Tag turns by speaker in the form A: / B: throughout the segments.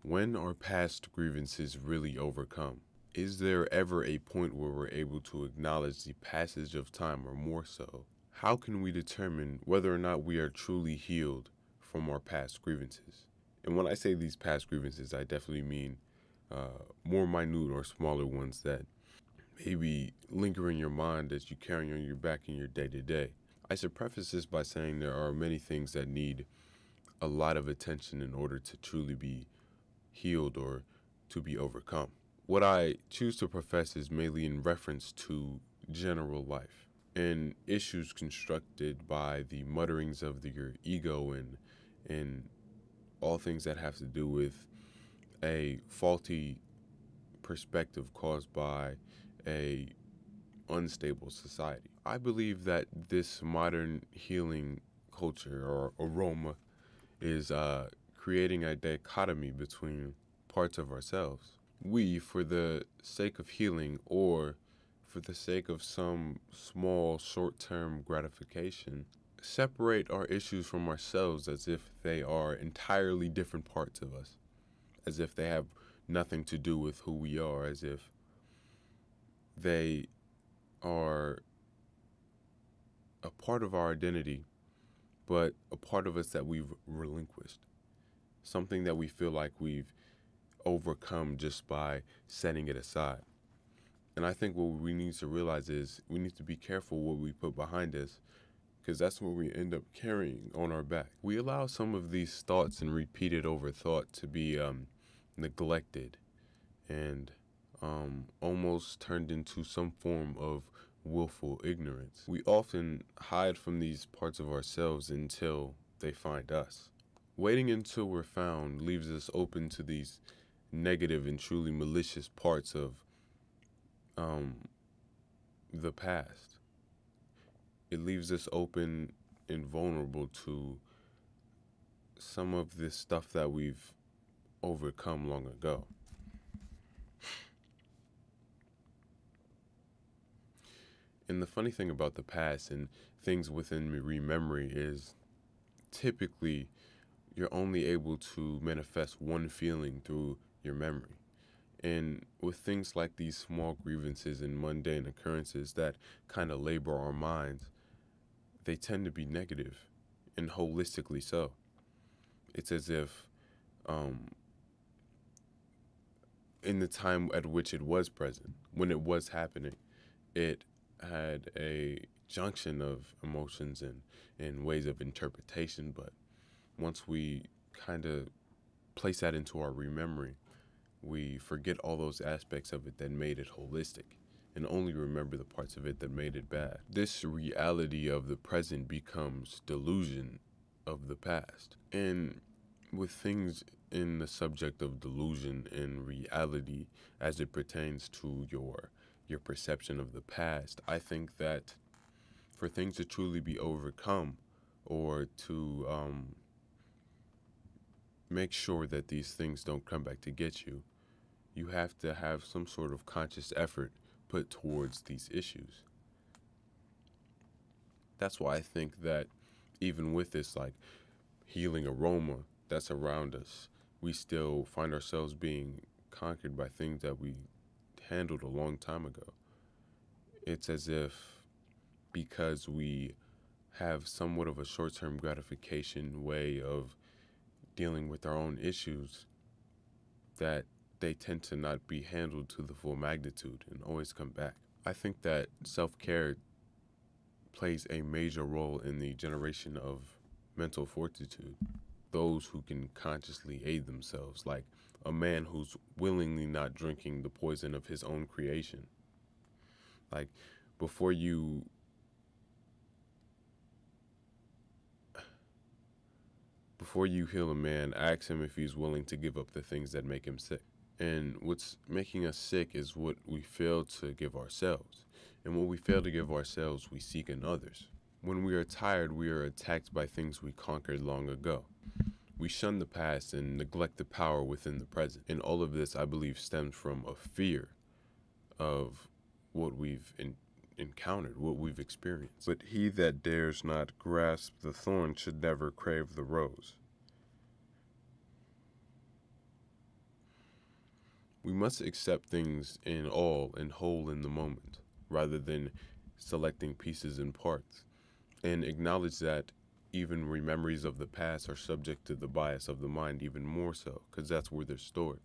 A: When are past grievances really overcome? Is there ever a point where we're able to acknowledge the passage of time, or more so, how can we determine whether or not we are truly healed from our past grievances? And when I say these past grievances, I definitely mean more minute or smaller ones that maybe linger in your mind as you carry on your back in your day-to-day. I should preface this by saying there are many things that need a lot of attention in order to truly be healed or to be overcome. What I choose to profess is mainly in reference to general life and issues constructed by the mutterings of your ego and all things that have to do with a faulty perspective caused by a unstable society. I believe that this modern healing culture or aroma is creating a dichotomy between parts of ourselves. We, for the sake of healing or for the sake of some small short-term gratification, separate our issues from ourselves as if they are entirely different parts of us, as if they have nothing to do with who we are, as if they are a part of our identity, but a part of us that we've relinquished, something that we feel like we've overcome just by setting it aside. And I think what we need to realize is we need to be careful what we put behind us, because that's what we end up carrying on our back. We allow some of these thoughts and repeated overthought to be neglected and almost turned into some form of willful ignorance. We often hide from these parts of ourselves until they find us. Waiting until we're found leaves us open to these negative and truly malicious parts of the past. It leaves us open and vulnerable to some of this stuff that we've overcome long ago. And the funny thing about the past and things within rememory is typically you're only able to manifest one feeling through your memory. And with things like these small grievances and mundane occurrences that kind of labor our minds, they tend to be negative, and holistically so. It's as if in the time at which it was present, when it was happening, it had a junction of emotions and ways of interpretation. But once we kind of place that into our rememory, we forget all those aspects of it that made it holistic and only remember the parts of it that made it bad. This reality of the present becomes delusion of the past. And with things in the subject of delusion and reality as it pertains to your perception of the past, I think that for things to truly be overcome or to make sure that these things don't come back to get you, you have to have some sort of conscious effort put towards these issues. That's why I think that even with this like healing aroma that's around us, we still find ourselves being conquered by things that we handled a long time ago. It's as if because we have somewhat of a short-term gratification way of dealing with our own issues, that they tend to not be handled to the full magnitude and always come back. I think that self-care plays a major role in the generation of mental fortitude. Those who can consciously aid themselves, like a man who's willingly not drinking the poison of his own creation. Like before you heal a man, ask him if he's willing to give up the things that make him sick. And what's making us sick is what we fail to give ourselves. And what we fail to give ourselves, we seek in others. When we are tired, we are attacked by things we conquered long ago. We shun the past and neglect the power within the present. And all of this, I believe, stems from a fear of what we've encountered, what we've experienced. But he that dares not grasp the thorn should never crave the rose. We must accept things in all and whole in the moment, rather than selecting pieces and parts, and acknowledge that even memories of the past are subject to the bias of the mind even more so, because that's where they're stored.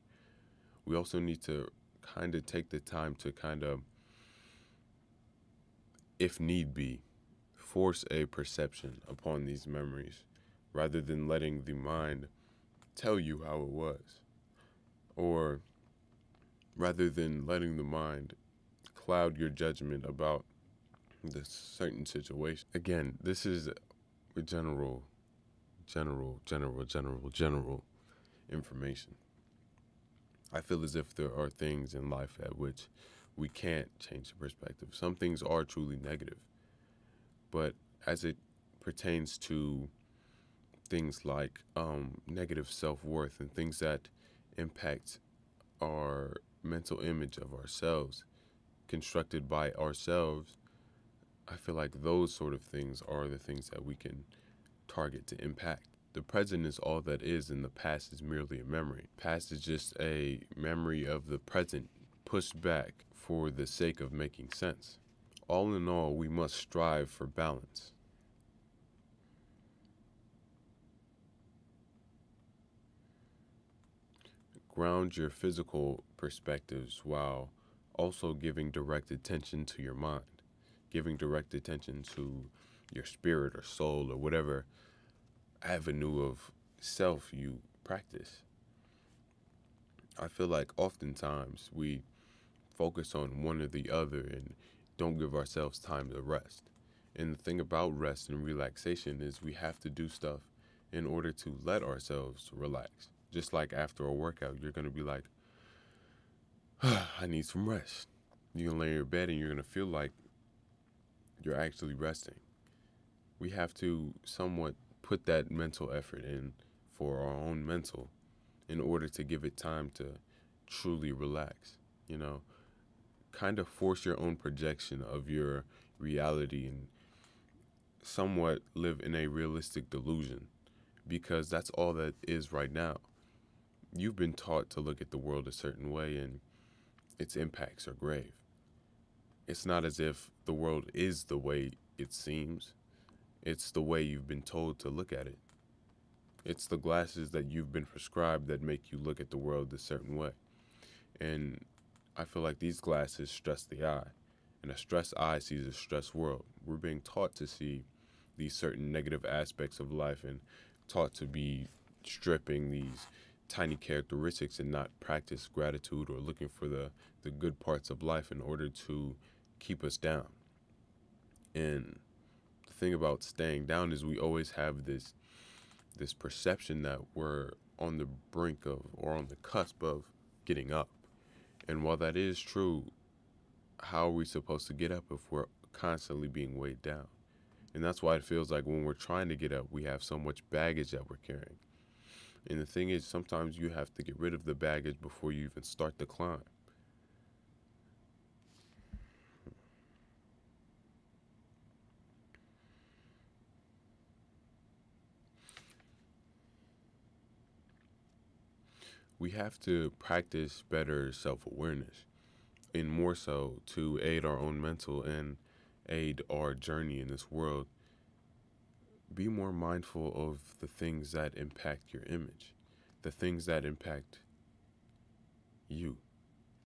A: We also need to kind of take the time to kind of, if need be, force a perception upon these memories, rather than letting the mind tell you how it was, or rather than letting the mind cloud your judgment about this certain situation. Again, this is general information. I feel as if there are things in life at which we can't change the perspective. Some things are truly negative, but as it pertains to things like negative self-worth and things that impact our mental image of ourselves, constructed by ourselves, I feel like those sort of things are the things that we can target to impact. The present is all that is, and the past is merely a memory. Past is just a memory of the present pushed back for the sake of making sense. All in all, we must strive for balance. Ground your physical perspectives while also giving direct attention to your mind, giving direct attention to your spirit or soul or whatever avenue of self you practice. I feel like oftentimes we focus on one or the other and don't give ourselves time to rest. And the thing about rest and relaxation is we have to do stuff in order to let ourselves relax. Just like after a workout, you're going to be like, I need some rest. You're going to lay in your bed and you're going to feel like you're actually resting. We have to somewhat put that mental effort in for our own mental in order to give it time to truly relax. You know, kind of force your own projection of your reality and somewhat live in a realistic delusion, because that's all that is right now. You've been taught to look at the world a certain way and its impacts are grave. It's not as if the world is the way it seems. It's the way you've been told to look at it. It's the glasses that you've been prescribed that make you look at the world a certain way. And I feel like these glasses stress the eye, and a stressed eye sees a stressed world. We're being taught to see these certain negative aspects of life and taught to be stripping these tiny characteristics and not practice gratitude or looking for the good parts of life in order to keep us down. And the thing about staying down is we always have this perception that we're on the brink of or on the cusp of getting up. And while that is true, how are we supposed to get up if we're constantly being weighed down? And that's why it feels like when we're trying to get up, we have so much baggage that we're carrying. And the thing is, sometimes you have to get rid of the baggage before you even start the climb. We have to practice better self-awareness, and more so to aid our own mental and aid our journey in this world. Be more mindful of the things that impact your image, the things that impact you.